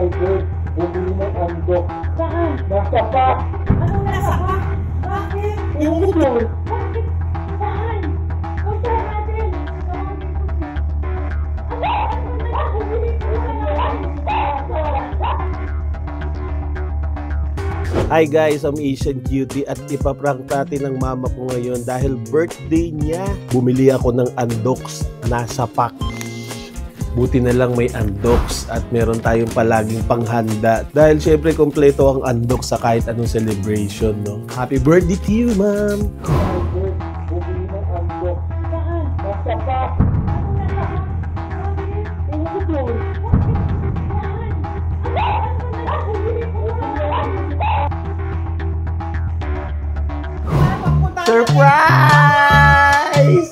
my God, bumili ng andok. Saan? Nasa pack. Anong nasa pa? Bakit? Ewan ko doon. Bakit? Saan? Puntahan natin. Hi guys, I'm Asian Cutie at ipaprank natin ng mama ko ngayon dahil birthday niya. Bumili ako ng Andoks, nasa pack. Buti na lang may Andoks at meron tayong palaging panghanda dahil syempre kompleto ang Andoks sa kahit anong celebration, no? Happy birthday to you, ma'am! Bumili ng andok. Saan? Nasa pack. Anong nasa pa? Bakit? Ewan ko doon. Surprise!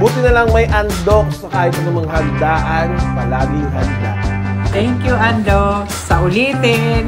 Buti na lang may Andoks sa kahit anumang handaan, palaging handa. Thank you, Ando. Sa ulitin.